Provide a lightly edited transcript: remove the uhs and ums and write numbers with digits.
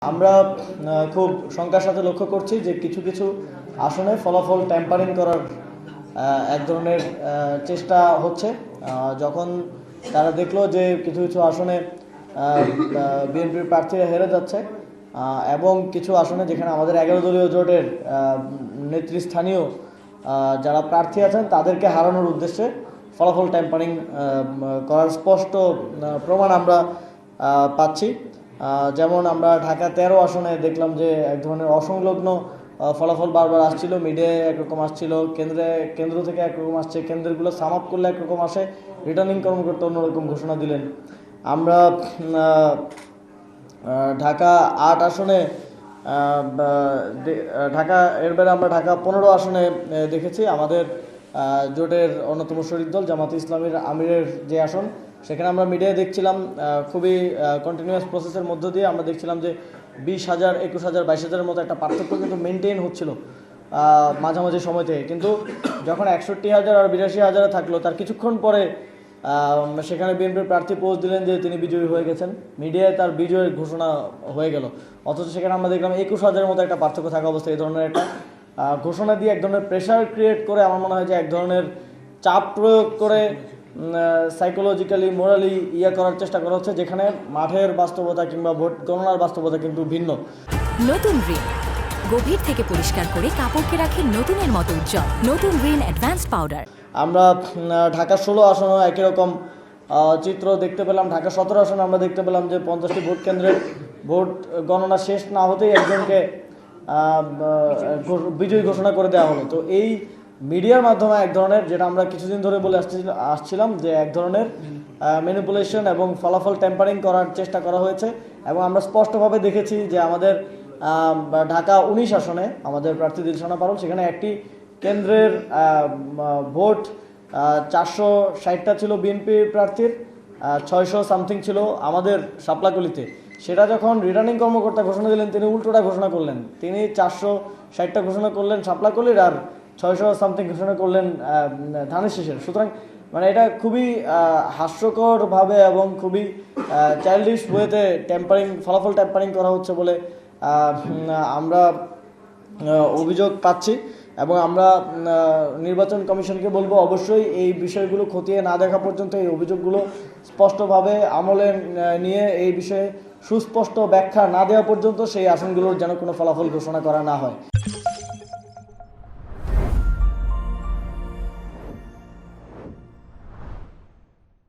আমরা খুব শঙ্কার সাথে লক্ষ্য করছি যে কিছু কিছু আসনে ফলাফল ট্যাম্পারিং করার এক ধরনের চেষ্টা হচ্ছে। যখন তারা দেখলো যে কিছু কিছু আসনে বিএনপির প্রার্থীরা হেরে যাচ্ছে এবং কিছু আসনে যেখানে আমাদের 11 দলীয় জোটের নেতৃস্থানীয় যারা প্রার্থী আছেন তাদেরকে হারানোর উদ্দেশ্যে ফলাফল ট্যাম্পারিং করার স্পষ্ট প্রমাণ আমরা পাচ্ছি। যেমন আমরা ঢাকা 13 আসনে দেখলাম যে এক ধরনের অসংলগ্ন ফলাফল বারবার আসছিল, মিডিয়ায় একরকম আসছিল, কেন্দ্র থেকে একরকম আসছে, কেন্দ্রগুলো সাম আপ করলে একরকম আসে, রিটার্নিং কর্মকর্তা অন্যরকম ঘোষণা দিলেন। আমরা ঢাকা 8 আসনে আমরা ঢাকা 15 আসনে দেখেছি আমাদের জোটের অন্যতম শরিক দল জামাত ইসলামীর আমিরের যে আসন, সেখানে আমরা মিডিয়ায় দেখছিলাম খুবই কন্টিনিউয়াস প্রসেসের মধ্য দিয়ে আমরা দেখছিলাম যে 20,000, 21,000, 22,000-এর মতো একটা পার্থক্য কিন্তু মেনটেন হচ্ছিল মাঝামাঝি সময় থেকে। কিন্তু যখন 61,000 আর 82,000 থাকলো, তার কিছুক্ষণ পরে সেখানে বিএনপির প্রার্থী পোস্ট দিলেন যে তিনি বিজয়ী হয়ে গেছেন, মিডিয়ায় তার বিজয়ের ঘোষণা হয়ে গেল। অথচ সেখানে আমরা দেখলাম 21,000-এর মতো একটা পার্থক্য থাকা অবস্থায় এই ধরনের একটা ঘোষণা দিয়ে এক ধরনের প্রেশার ক্রিয়েট করে আমার মনে হয় যে এক ধরনের চাপ প্রয়োগ করে সাইকোলজিক্যালি মোরালি করার চেষ্টা করা হচ্ছে, যেখানে মাঠের বাস্তবতা কিংবা ভোট গণনার বাস্তবতা কিন্তু ভিন্ন। নতুন রিন গভীর থেকে পরিষ্কার করে কাপড়কে রাখে নতুনের মতো উজ্জ্বল। নতুন রিন অ্যাডভান্সড পাউডার। আমরা ঢাকা 16 আসনেও একই রকম চিত্র দেখতে পেলাম। ঢাকা 17 আসনে আমরা দেখতে পেলাম যে 50টি ভোট কেন্দ্রের ভোট গণনা শেষ না হতেই একজনকে বিজয়ী ঘোষণা করে দেওয়া হলো। তো এই মিডিয়ার মাধ্যমে এক ধরনের, যেটা আমরা কিছুদিন ধরে বলে আসছিলাম যে এক ধরনের ম্যানিপুলেশন এবং ফলাফল ট্যাম্পারিং করার চেষ্টা করা হয়েছে। এবং আমরা স্পষ্টভাবে দেখেছি যে আমাদের ঢাকা 19 আসনে আমাদের প্রার্থী দিলশানা পারুল, সেখানে একটি কেন্দ্রের ভোট 460টা ছিল বিএনপি প্রার্থীর, 600 সামথিং ছিল আমাদের শাপলাকলিতে। সেটা যখন রিটার্নিং কর্মকর্তা ঘোষণা দিলেন, তিনি উল্টোটা ঘোষণা করলেন। তিনি 460টা ঘোষণা করলেন শাপলাকলির আর 600 সামথিং ঘোষণা করলেন ধানের শীষের। সুতরাং মানে এটা খুবই হাস্যকরভাবে এবং খুবই চাইল্ডিশ ওয়েতে ফলাফল ট্যাম্পারিং করা হচ্ছে বলে আমরা অভিযোগ পাচ্ছি। এবং আমরা নির্বাচন কমিশনকে বলবো অবশ্যই এই বিষয়গুলো খতিয়ে না দেখা পর্যন্ত, এই অভিযোগগুলো স্পষ্টভাবে আমলে নিয়ে এই বিষয়ে সুস্পষ্ট ব্যাখ্যা না দেওয়া পর্যন্ত সেই আসনগুলোর যেন কোনো ফলাফল ঘোষণা করা না হয়।